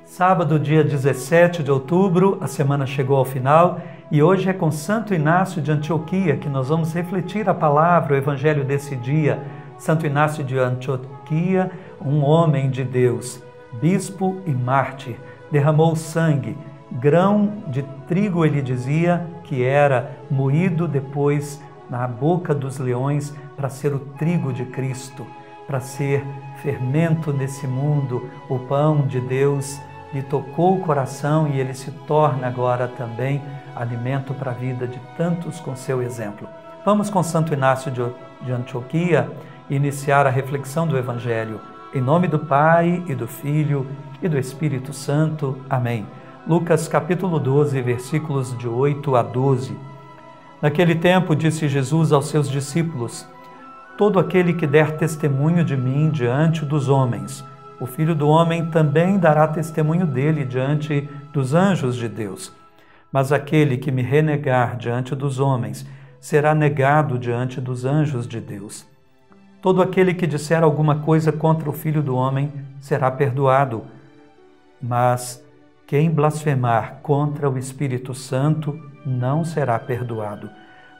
Sábado, dia 17 de outubro, a semana chegou ao final e hoje é com Santo Inácio de Antioquia que nós vamos refletir a palavra, o evangelho desse dia. Santo Inácio de Antioquia, um homem de Deus, bispo e mártir, derramou sangue, grão de trigo, ele dizia, que era moído depois na boca dos leões para ser o trigo de Cristo, para ser fermento nesse mundo, o pão de Deus. Lhe tocou o coração e ele se torna agora também alimento para a vida de tantos com seu exemplo. Vamos com Santo Inácio de Antioquia iniciar a reflexão do Evangelho. Em nome do Pai, e do Filho, e do Espírito Santo. Amém. Lucas capítulo 12, versículos de 8 a 12. Naquele tempo disse Jesus aos seus discípulos: todo aquele que der testemunho de mim diante dos homens, o Filho do Homem também dará testemunho dele diante dos anjos de Deus. Mas aquele que me renegar diante dos homens será negado diante dos anjos de Deus. Todo aquele que disser alguma coisa contra o Filho do Homem será perdoado, mas quem blasfemar contra o Espírito Santo não será perdoado.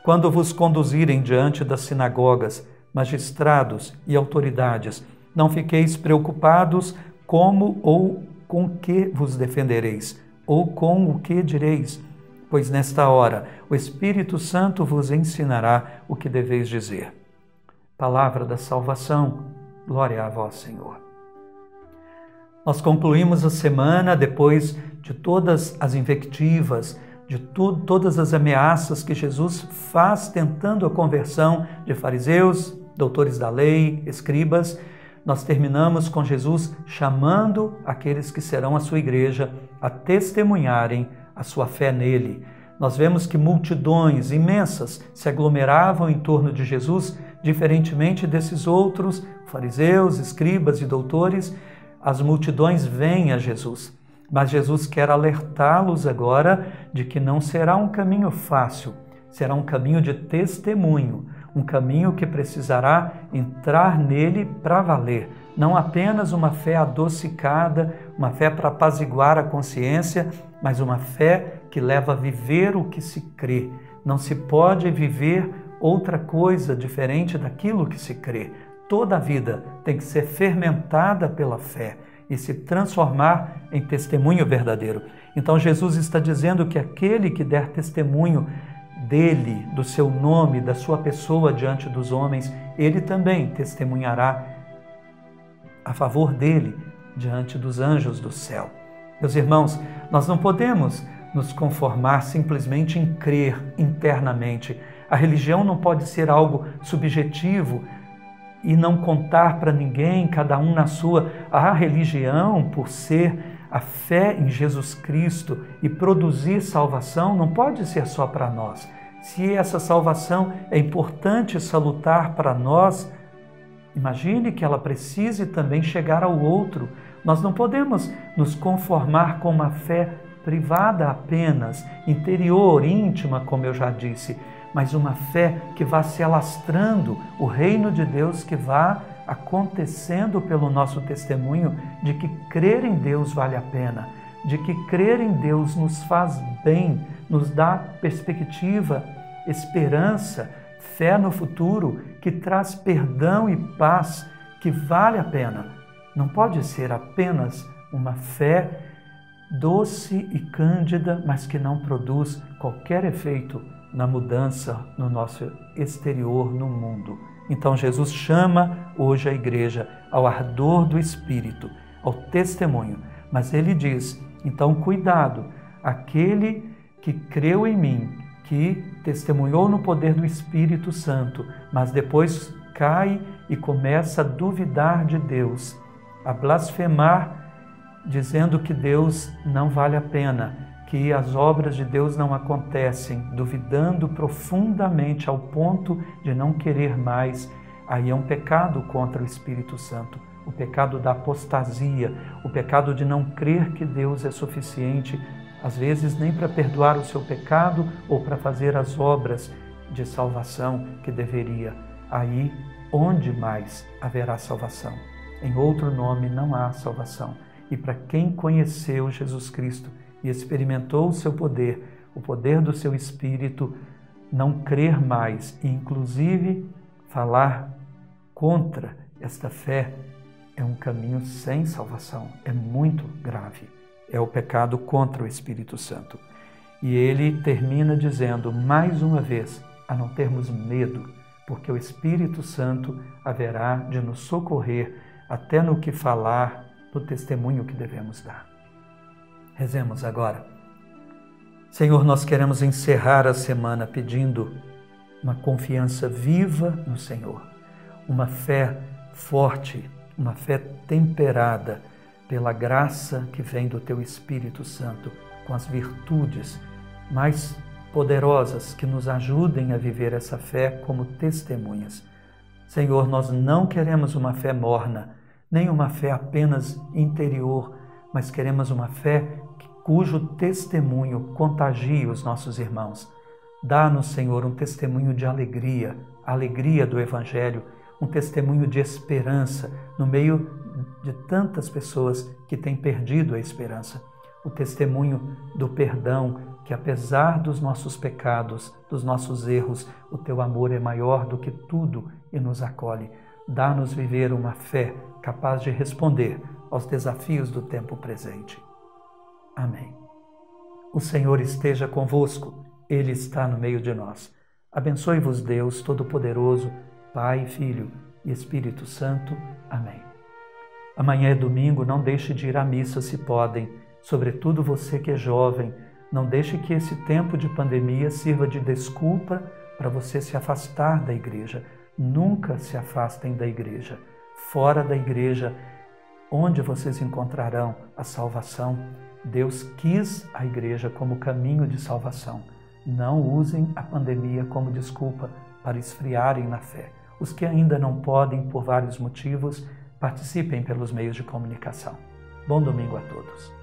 Quando vos conduzirem diante das sinagogas, magistrados e autoridades, não fiqueis preocupados como ou com que vos defendereis, ou com o que direis, pois nesta hora o Espírito Santo vos ensinará o que deveis dizer. Palavra da salvação, glória a vós, Senhor. Nós concluímos a semana depois de todas as invectivas, de todas as ameaças que Jesus faz tentando a conversão de fariseus, doutores da lei, escribas. Nós terminamos com Jesus chamando aqueles que serão a sua igreja a testemunharem a sua fé nele. Nós vemos que multidões imensas se aglomeravam em torno de Jesus, diferentemente desses outros fariseus, escribas e doutores. As multidões vêm a Jesus, mas Jesus quer alertá-los agora de que não será um caminho fácil, será um caminho de testemunho, um caminho que precisará entrar nele para valer, não apenas uma fé adocicada, uma fé para apaziguar a consciência, mas uma fé que leva a viver o que se crê. Não se pode viver outra coisa diferente daquilo que se crê. Toda a vida tem que ser fermentada pela fé e se transformar em testemunho verdadeiro. Então Jesus está dizendo que aquele que der testemunho dele, do seu nome, da sua pessoa diante dos homens, ele também testemunhará a favor dele diante dos anjos do céu. Meus irmãos, nós não podemos nos conformar simplesmente em crer internamente. A religião não pode ser algo subjetivo e não contar para ninguém, cada um na sua. A religião, por ser a fé em Jesus Cristo e produzir salvação, não pode ser só para nós. Se essa salvação é importante e salutar para nós, imagine que ela precise também chegar ao outro. Nós não podemos nos conformar com uma fé privada apenas, interior, íntima, como eu já disse, mas uma fé que vá se alastrando, o reino de Deus que vá acontecendo pelo nosso testemunho de que crer em Deus vale a pena, de que crer em Deus nos faz bem, nos dá perspectiva, esperança, fé no futuro, que traz perdão e paz, que vale a pena. Não pode ser apenas uma fé doce e cândida, mas que não produz qualquer efeito na mudança no nosso exterior, no mundo. Então Jesus chama hoje a igreja ao ardor do Espírito, ao testemunho. Mas ele diz, então cuidado, aquele que creu em mim, que testemunhou no poder do Espírito Santo, mas depois cai e começa a duvidar de Deus, a blasfemar, dizendo que Deus não vale a pena, que as obras de Deus não acontecem, duvidando profundamente ao ponto de não querer mais. Aí é um pecado contra o Espírito Santo, o pecado da apostasia, o pecado de não crer que Deus é suficiente, às vezes nem para perdoar o seu pecado ou para fazer as obras de salvação que deveria. Aí, onde mais haverá salvação? Em outro nome não há salvação. e para quem conheceu Jesus Cristo e experimentou o seu poder, o poder do seu Espírito, não crer mais e, inclusive, falar contra esta fé é um caminho sem salvação, é muito grave. É o pecado contra o Espírito Santo. E ele termina dizendo, mais uma vez, a não termos medo, porque o Espírito Santo haverá de nos socorrer até no que falar, no testemunho que devemos dar. Rezemos agora. Senhor, nós queremos encerrar a semana pedindo uma confiança viva no Senhor, uma fé forte, uma fé temperada pela graça que vem do Teu Espírito Santo, com as virtudes mais poderosas que nos ajudem a viver essa fé como testemunhas. Senhor, nós não queremos uma fé morna, nem uma fé apenas interior, mas queremos uma fé cujo testemunho contagie os nossos irmãos. Dá-nos, Senhor, um testemunho de alegria, a alegria do Evangelho, um testemunho de esperança no meio de tantas pessoas que têm perdido a esperança. O testemunho do perdão, que apesar dos nossos pecados, dos nossos erros, o Teu amor é maior do que tudo e nos acolhe. Dá-nos viver uma fé capaz de responder aos desafios do tempo presente. Amém. O Senhor esteja convosco, Ele está no meio de nós. Abençoe-vos Deus Todo-Poderoso, Pai, Filho e Espírito Santo. Amém. Amanhã é domingo, não deixe de ir à missa se podem, sobretudo você que é jovem. Não deixe que esse tempo de pandemia sirva de desculpa para você se afastar da igreja. Nunca se afastem da igreja. Fora da igreja, onde vocês encontrarão a salvação? Deus quis a igreja como caminho de salvação. Não usem a pandemia como desculpa para esfriarem na fé. Os que ainda não podem, por vários motivos, participem pelos meios de comunicação. Bom domingo a todos.